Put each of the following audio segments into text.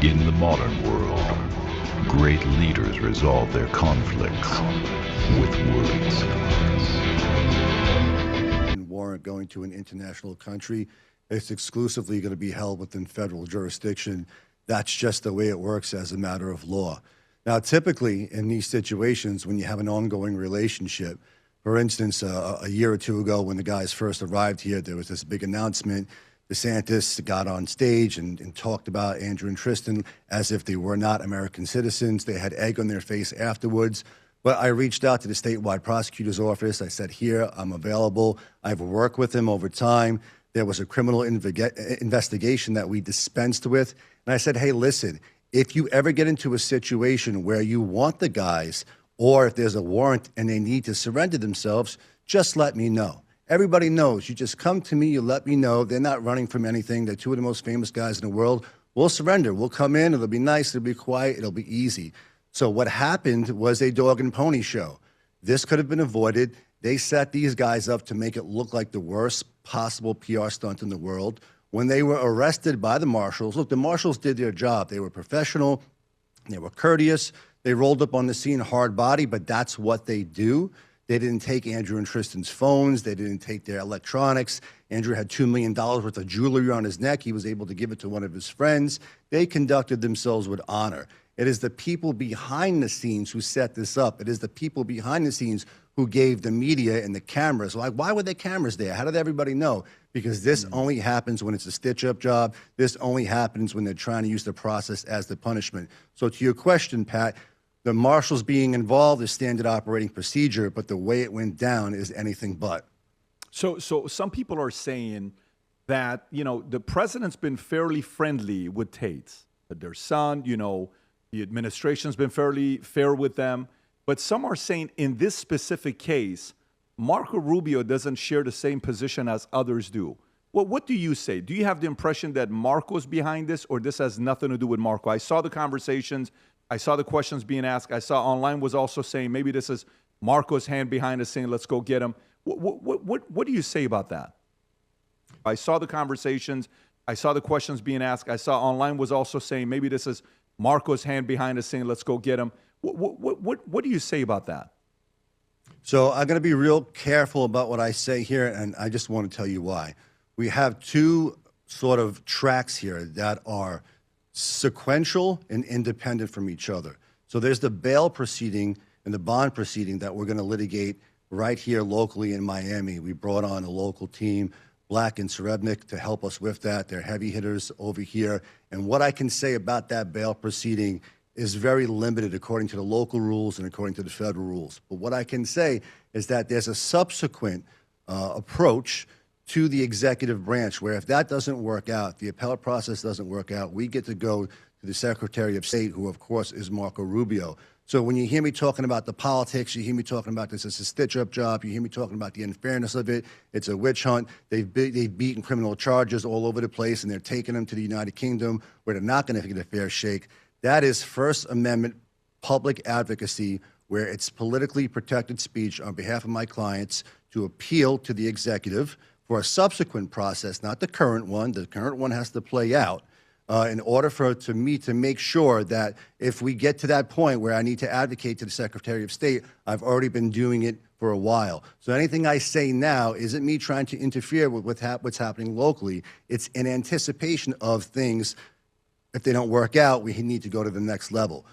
In the modern world, great leaders resolve their conflicts with words. Warrant going to an international country, it's exclusively going to be held within federal jurisdiction. That's just the way it works as a matter of law. Now, typically in these situations, when you have an ongoing relationship, for instance, a year or two ago when the guys first arrived here, there was this big announcement. DeSantis got on stage and talked about Andrew and Tristan as if they were not American citizens. They had egg on their face afterwards. But I reached out to the statewide prosecutor's office. I said, here, I'm available. I've worked with him over time. There was a criminal investigation that we dispensed with. And I said, hey, listen, if you ever get into a situation where you want the guys, or if there's a warrant and they need to surrender themselves, just let me know. Everybody knows. You just come to me, you let me know. They're not running from anything. They're two of the most famous guys in the world. We'll surrender. We'll come in. It'll be nice. It'll be quiet. It'll be easy. So what happened was a dog and pony show. This could have been avoided. They set these guys up to make it look like the worst possible PR stunt in the world. When they were arrested by the marshals, look, the marshals did their job. They were professional. They were courteous. They rolled up on the scene hard body, but that's what they do. They didn't take Andrew and Tristan's phones. They didn't take their electronics. Andrew had $2 million worth of jewelry on his neck. He was able to give it to one of his friends. They conducted themselves with honor. It is the people behind the scenes who set this up. It is the people behind the scenes who gave the media and the cameras. Like, why were there cameras there? How did everybody know? Because this only happens when it's a stitch-up job. This only happens when they're trying to use the process as the punishment. So to your question, Pat, the marshals being involved is standard operating procedure, but the way it went down is anything but. So some people are saying that, the president's been fairly friendly with Tate, their son, the administration's been fairly fair with them. But some are saying in this specific case, Marco Rubio doesn't share the same position as others do. Well, what do you say? Do you have the impression that Marco's behind this, or this has nothing to do with Marco? I saw the conversations. I saw the questions being asked. I saw online was also saying maybe this is Marco's hand behind us saying, let's go get him. What do you say about that? I saw the conversations. I saw the questions being asked. I saw online was also saying maybe this is Marco's hand behind us saying, let's go get him. What do you say about that? So I'm going to be real careful about what I say here, and I just want to tell you why. We have two sort of tracks here that are sequential and independent from each other. So there's the bail proceeding and the bond proceeding that we're going to litigate right here locally in Miami. We brought on a local team, Black and Serebnik, to help us with that. They're heavy hitters over here. And what I can say about that bail proceeding is very limited according to the local rules and according to the federal rules. But what I can say is that there's a subsequent approach to the executive branch where if that doesn't work out, the appellate process doesn't work out, we get to go to the Secretary of State, who of course is Marco Rubio. So when you hear me talking about the politics, you hear me talking about this as a stitch-up job, you hear me talking about the unfairness of it, it's a witch hunt. They've beaten criminal charges all over the place, and they're taking them to the United Kingdom where they're not going to get a fair shake. That is First Amendment public advocacy, where it's politically protected speech on behalf of my clients to appeal to the executive for a subsequent process, not the current one. The current one has to play out. In order for me to make sure that if we get to that point where I need to advocate to the Secretary of State, I've already been doing it for a while. So anything I say now isn't me trying to interfere with what's happening locally. It's in anticipation of things. If they don't work out, we need to go to the next level.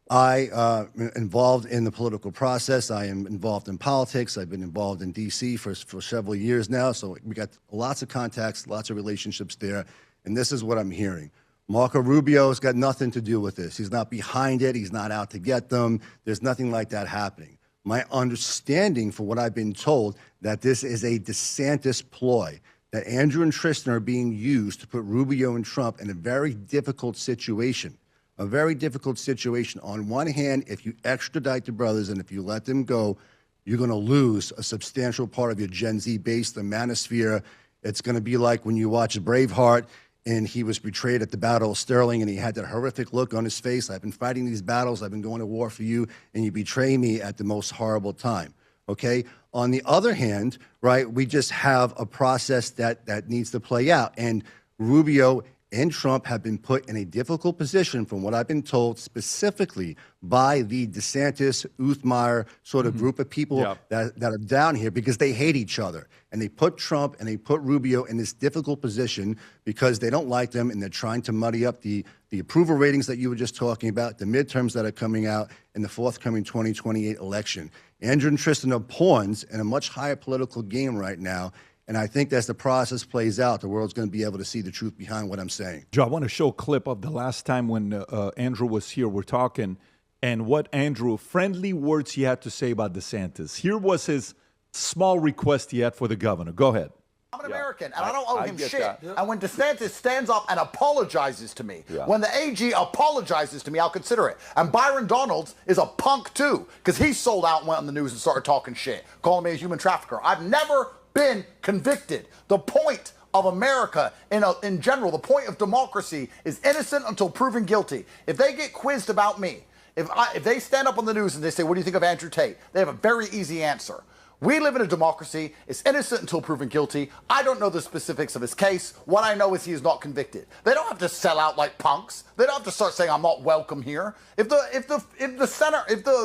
I am involved in the political process. I am involved in politics. I've been involved in D.C. for several years now, so we got lots of contacts, lots of relationships there. And this is what I'm hearing. Marco Rubio's got nothing to do with this. He's not behind it. He's not out to get them. There's nothing like that happening. My understanding, for what I've been told, that this is a DeSantis ploy, that Andrew and Tristan are being used to put Rubio and Trump in a very difficult situation. A very difficult situation. On one hand, if you extradite the brothers and if you let them go, you're going to lose a substantial part of your Gen Z base, the manosphere. It's going to be like when you watch Braveheart and he was betrayed at the Battle of Sterling, and he had that horrific look on his face. I've been fighting these battles. I've been going to war for you, and you betray me at the most horrible time, okay? On the other hand, right, we just have a process that needs to play out. And Rubio and Trump have been put in a difficult position, from what I've been told, specifically by the DeSantis, Uthmeier sort of group of people that are down here, because they hate each other. And they put Trump and they put Rubio in this difficult position because they don't like them, and they're trying to muddy up the approval ratings that you were just talking about, the midterms that are coming out, in the forthcoming 2028 election. Andrew and Tristan are pawns in a much higher political game right now. And I think as the process plays out, the world's going to be able to see the truth behind what I'm saying. Joe, I want to show a clip of the last time when Andrew was here. We're talking, and what Andrew, friendly words he had to say about DeSantis. Here was his small request he had for the governor. Go ahead. I'm an American, and I don't owe him shit. And when DeSantis stands up and apologizes to me, when the AG apologizes to me, I'll consider it. And Byron Donalds is a punk, too, because he sold out and went on the news and started talking shit, calling me a human trafficker. I've never been convicted. The point of America in general, the point of democracy is innocent until proven guilty. If they get quizzed about me, if they stand up on the news and they say, what do you think of Andrew Tate? They have a very easy answer. We live in a democracy. It's innocent until proven guilty. I don't know the specifics of his case. What I know is he is not convicted. They don't have to sell out like punks. They don't have to start saying I'm not welcome here. If the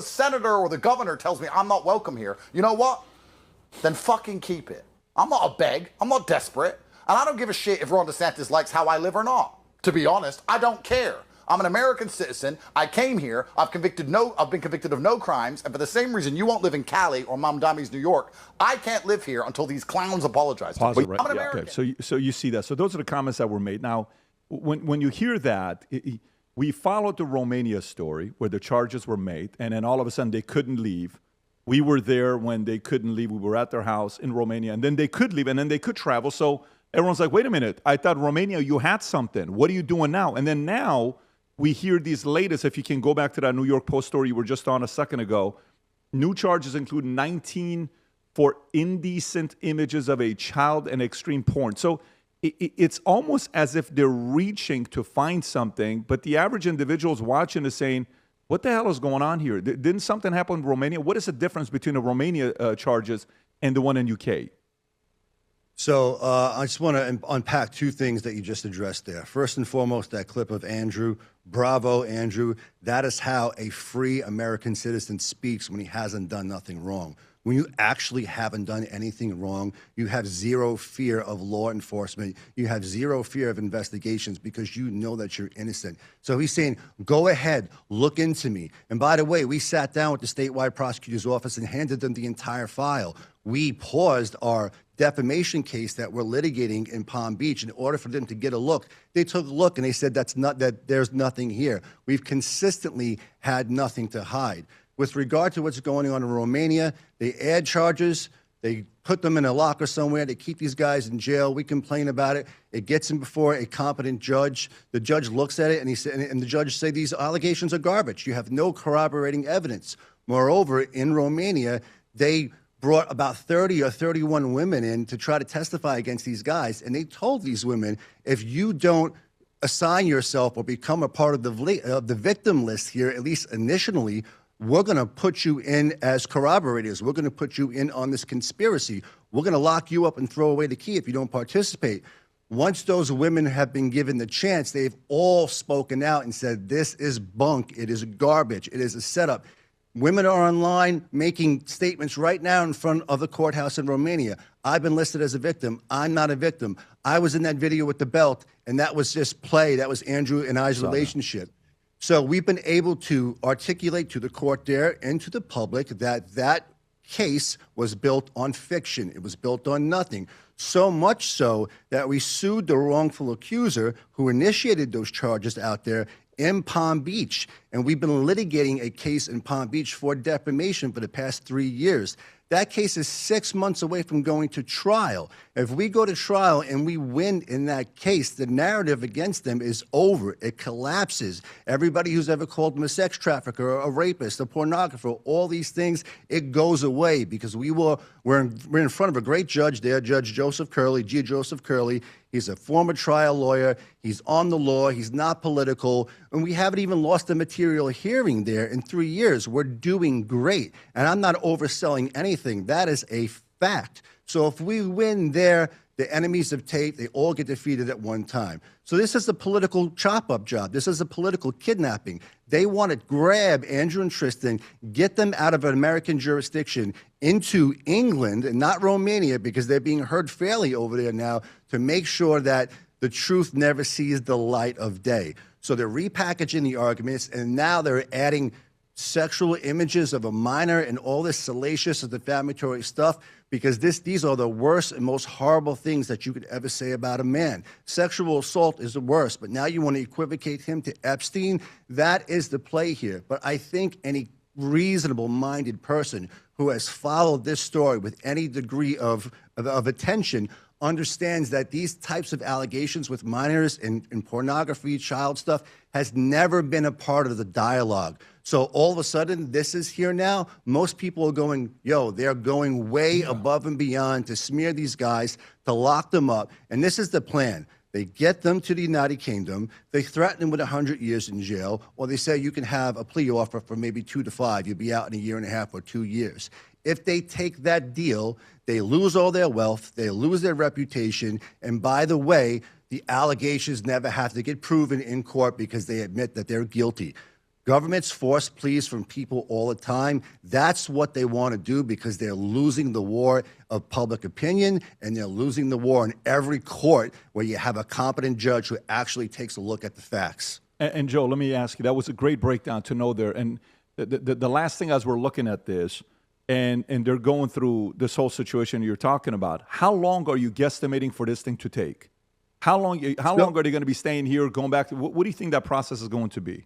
senator or the governor tells me I'm not welcome here, you know what? Then fucking keep it. I'm not a beg. I'm not desperate. And I don't give a shit if Ron DeSantis likes how I live or not. To be honest, I don't care. I'm an American citizen. I came here. I've been convicted of no crimes. And for the same reason you won't live in Cali or Mamdami's New York, I can't live here until these clowns apologize to me. Right. I'm an American. Okay. So you see that. So those are the comments that were made. Now, when you hear that, we followed the Romania story where the charges were made, and then all of a sudden they couldn't leave. We were there when they couldn't leave. We were at their house in Romania, and then they could leave, and then they could travel. So everyone's like, wait a minute. I thought, Romania, you had something. What are you doing now? And then now we hear these latest, if you can go back to that New York Post story you were just on a second ago, new charges include 19 for indecent images of a child and extreme porn. So it's almost as if they're reaching to find something, but the average individual is watching is saying, what the hell is going on here? Didn't something happen in Romania? What is the difference between the Romania charges and the one in UK? So I just want to unpack two things that you just addressed there. First and foremost, that clip of Andrew. Bravo, Andrew. That is how a free American citizen speaks when he hasn't done nothing wrong. When you actually haven't done anything wrong, you have zero fear of law enforcement. You have zero fear of investigations because you know that you're innocent. So he's saying, go ahead, look into me. And by the way, we sat down with the statewide prosecutor's office and handed them the entire file. We paused our defamation case that we're litigating in Palm Beach in order for them to get a look. They took a look and they said that there's nothing here. We've consistently had nothing to hide. With regard to what's going on in Romania, they add charges, they put them in a locker somewhere, they keep these guys in jail. We complain about it. It gets them before a competent judge. The judge looks at it and the judge say these allegations are garbage. You have no corroborating evidence. Moreover, in Romania, they brought about 30 or 31 women in to try to testify against these guys, and they told these women, if you don't assign yourself or become a part of the victim list here, at least initially, we're going to put you in as corroborators. We're going to put you in on this conspiracy. We're going to lock you up and throw away the key if you don't participate. Once those women have been given the chance, they've all spoken out and said, this is bunk. It is garbage. It is a setup. Women are online making statements right now in front of the courthouse in Romania. I've been listed as a victim. I'm not a victim. I was in that video with the belt, and that was just play. That was Andrew and I's relationship. So we've been able to articulate to the court there and to the public that that case was built on fiction. It was built on nothing. So much so that we sued the wrongful accuser who initiated those charges out there in Palm Beach. And we've been litigating a case in Palm Beach for defamation for the past 3 years. That case is 6 months away from going to trial. If we go to trial and we win in that case, the narrative against them is over. It collapses. Everybody who's ever called them a sex trafficker, a rapist, a pornographer, all these things, it goes away because we're in front of a great judge there, Judge Joseph Curley, G. Joseph Curley. He's a former trial lawyer. He's on the law. He's not political. And we haven't even lost a material hearing there in 3 years. We're doing great. And I'm not overselling anything. That is a fact. So if we win there, the enemies of Tate, they all get defeated at one time. So this is a political chop-up job. This is a political kidnapping. They want to grab Andrew and Tristan, get them out of an American jurisdiction into England and not Romania, because they're being heard fairly over there now, to make sure that the truth never sees the light of day. So they're repackaging the arguments, and now they're adding sexual images of a minor and all this salacious and defamatory stuff, because these are the worst and most horrible things that you could ever say about a man. Sexual assault is the worst, but now you want to equivocate him to Epstein. That is the play here. But I think any reasonable-minded person who has followed this story with any degree of attention understands that these types of allegations with minors and pornography, child stuff, has never been a part of the dialogue. So all of a sudden, this is here now. Most people are going, yo, they're going way above and beyond to smear these guys, to lock them up. And this is the plan. They get them to the United Kingdom. They threaten them with 100 years in jail, or they say you can have a plea offer for maybe 2 to 5. You'll be out in a year and a half or 2 years. If they take that deal, they lose all their wealth, they lose their reputation, and by the way, the allegations never have to get proven in court because they admit that they're guilty. Governments force pleas from people all the time. That's what they want to do because they're losing the war of public opinion, and they're losing the war in every court where you have a competent judge who actually takes a look at the facts. And Joe, let me ask you, that was a great breakdown to know there. And the last thing as we're looking at this, and they're going through this whole situation you're talking about, how long are you guesstimating for this thing to take? How long are they going to be staying here, going back to, what do you think that process is going to be?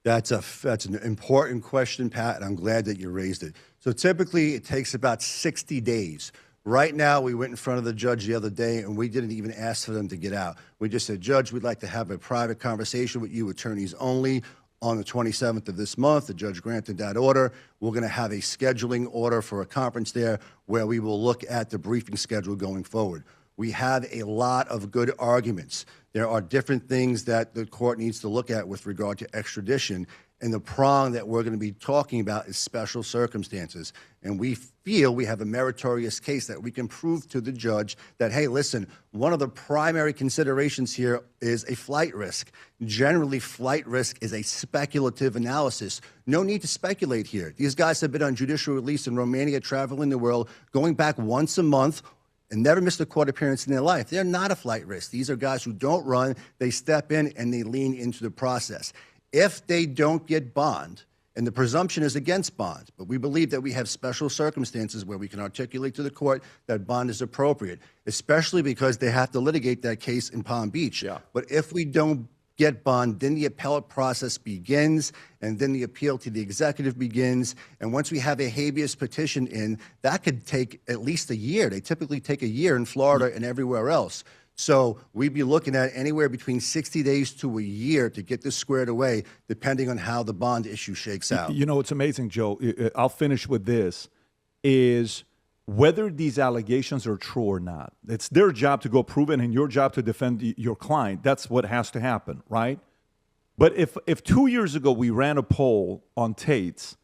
That's an important question, Pat, and I'm glad that you raised it. So typically it takes about 60 days. Right now, we went in front of the judge the other day, and we didn't even ask for them to get out. We just said, Judge, we'd like to have a private conversation with you, attorneys only, on the 27th of this month. The judge granted that order. We're going to have a scheduling order for a conference there where we will look at the briefing schedule going forward. We have a lot of good arguments. There are different things that the court needs to look at with regard to extradition, and the prong that we're going to be talking about is special circumstances. And we feel we have a meritorious case that we can prove to the judge that, hey, listen, one of the primary considerations here is a flight risk. Generally, flight risk is a speculative analysis. No need to speculate here. These guys have been on judicial release in Romania, traveling the world, going back once a month, and never missed a court appearance in their life. They're not a flight risk. These are guys who don't run. They step in and they lean into the process. If they don't get bond, and the presumption is against bond, but we believe that we have special circumstances where we can articulate to the court that bond is appropriate, especially because they have to litigate that case in Palm Beach. Yeah. But if we don't get bond, then the appellate process begins, and then the appeal to the executive begins. And once we have a habeas petition in, that could take at least a year. They typically take a year in Florida and everywhere else. So we'd be looking at anywhere between 60 days to a year to get this squared away, depending on how the bond issue shakes out. You know, it's amazing, Joe. I'll finish with this, is whether these allegations are true or not. It's their job to go prove it and your job to defend your client. That's what has to happen, right? But if 2 years ago we ran a poll on Tate's,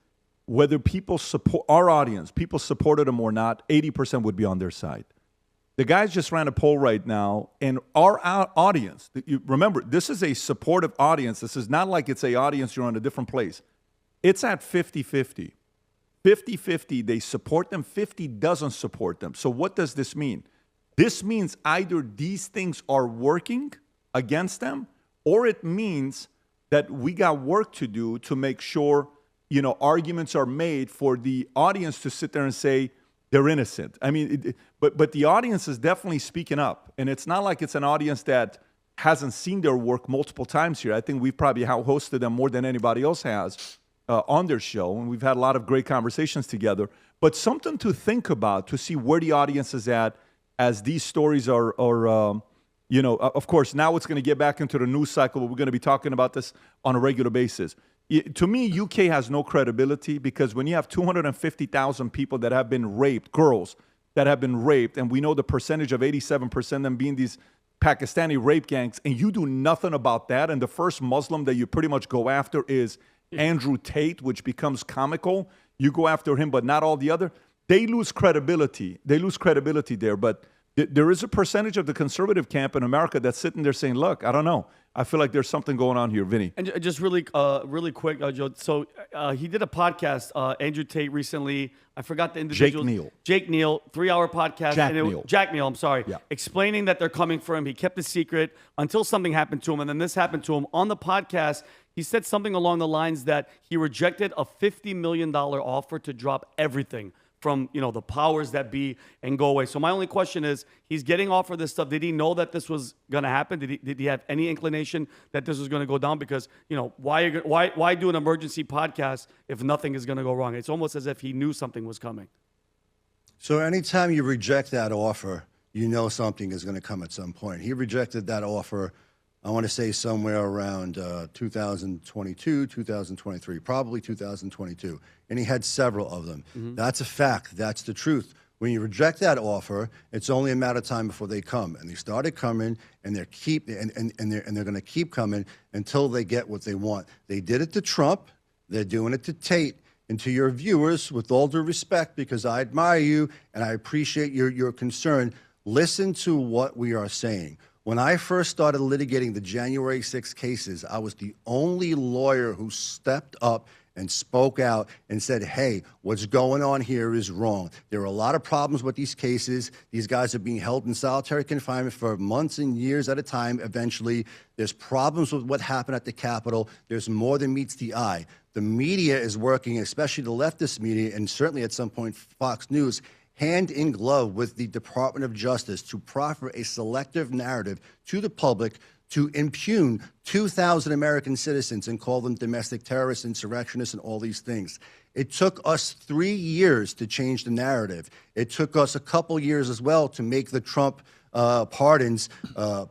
whether people support our audience, people supported him or not, 80% would be on their side. The guys just ran a poll right now, and our audience, remember, this is a supportive audience. This is not like it's an audience you're on a different place. It's at 50-50. 50-50, they support them, 50 doesn't support them. So what does this mean? This means either these things are working against them, or it means that we got work to do to make sure, arguments are made for the audience to sit there and say they're innocent. I mean, but the audience is definitely speaking up, and it's not like it's an audience that hasn't seen their work multiple times here. I think we've probably hosted them more than anybody else has on their show, and we've had a lot of great conversations together. But something to think about, to see where the audience is at as these stories are of course, now it's going to get back into the news cycle, but we're going to be talking about this on a regular basis. To me, UK has no credibility because when you have 250,000 people that have been raped, girls that have been raped, and we know the percentage of 87% of them being these Pakistani rape gangs, and you do nothing about that, and the first Muslim that you pretty much go after is Andrew Tate, which becomes comical. You go after him, but not all the other. They lose credibility. They lose credibility there. But There is a percentage of the conservative camp in America that's sitting there saying, look, I don't know. I feel like there's something going on here, Vinny. And just really quick, Joe. So he did a podcast, Andrew Tate recently. I forgot the individual. Jake Neal, 3-hour podcast. Jack Neal, I'm sorry. Yeah. Explaining that they're coming for him. He kept it secret until something happened to him. And then this happened to him. On the podcast, he said something along the lines that he rejected a $50 million offer to drop everything from, the powers that be and go away. So my only question is, he's getting offered this stuff. Did he know that this was going to happen? Did he have any inclination that this was going to go down? Because, why do an emergency podcast if nothing is going to go wrong? It's almost as if he knew something was coming. So anytime you reject that offer, you know something is going to come at some point. He rejected that offer, I want to say somewhere around 2022, 2023, probably 2022. And he had several of them. Mm-hmm. That's a fact. That's the truth. When you reject that offer, it's only a matter of time before they come. And they started coming, and they're going to keep coming until they get what they want. They did it to Trump. They're doing it to Tate. And to your viewers, with all due respect, because I admire you and I appreciate your concern, listen to what we are saying. When I first started litigating the January 6 cases, I was the only lawyer who stepped up and spoke out and said, hey, what's going on here is wrong. There are a lot of problems with these cases. These guys are being held in solitary confinement for months and years at a time. Eventually, there's problems with what happened at the Capitol. There's more than meets the eye. The media is working, especially the leftist media, and certainly at some point Fox News, hand in glove with the Department of Justice to proffer a selective narrative to the public to impugn 2,000 American citizens and call them domestic terrorists, insurrectionists, and all these things. It took us 3 years to change the narrative. It took us a couple years as well to make the Trump pardons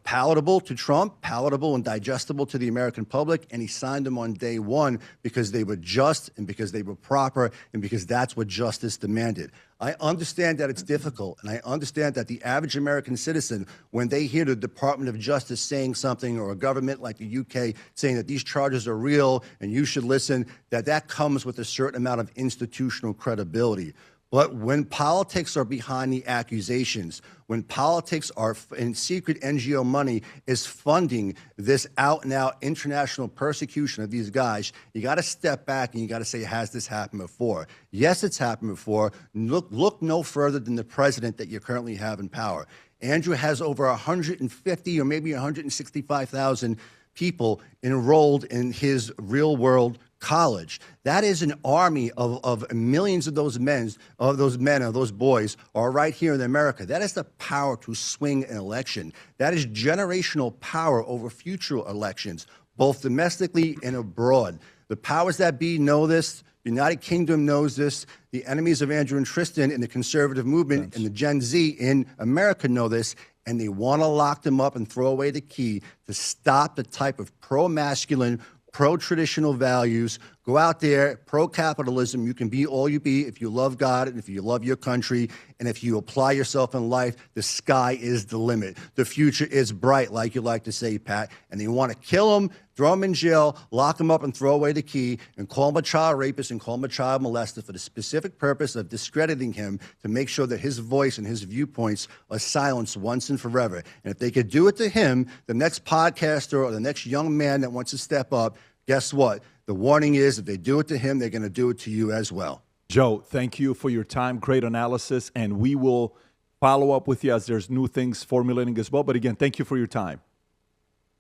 palatable to Trump, palatable and digestible to the American public, and he signed them on day one because they were just and because they were proper and because that's what justice demanded. I understand that it's difficult, and I understand that the average American citizen, when they hear the Department of Justice saying something, or a government like the UK saying that these charges are real and you should listen, that comes with a certain amount of institutional credibility. But when politics are behind the accusations, when politics are in secret NGO money is funding this out-and-out international persecution of these guys, you got to step back and you got to say, has this happened before? Yes, it's happened before. Look no further than the president that you currently have in power. Andrew has over 150 or maybe 165,000 people enrolled in his real-world college. That is an army of millions of those boys are right here in America. That is the power to swing an election. That is generational power over future elections, both domestically and abroad. The powers that be know this. The United Kingdom knows this. The enemies of Andrew and Tristan in the conservative movement and the Gen Z in America know this. And they want to lock them up and throw away the key to stop the type of pro-masculine, pro-traditional values. Go out there, pro-capitalism. You can be all you be if you love God and if you love your country. And if you apply yourself in life, the sky is the limit. The future is bright, like you like to say, Pat. And they want to kill him, throw him in jail, lock him up and throw away the key, and call him a child rapist and call him a child molester for the specific purpose of discrediting him to make sure that his voice and his viewpoints are silenced once and forever. And if they could do it to him, the next podcaster or the next young man that wants to step up, guess what? The warning is if they do it to him, they're going to do it to you as well. Joe, thank you for your time. Great analysis. And we will follow up with you as there's new things formulating as well. But again, thank you for your time.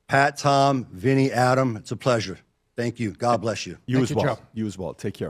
Pat, Tom, Vinny, Adam, it's a pleasure. Thank you. God bless you. You as well. You as well. Take care.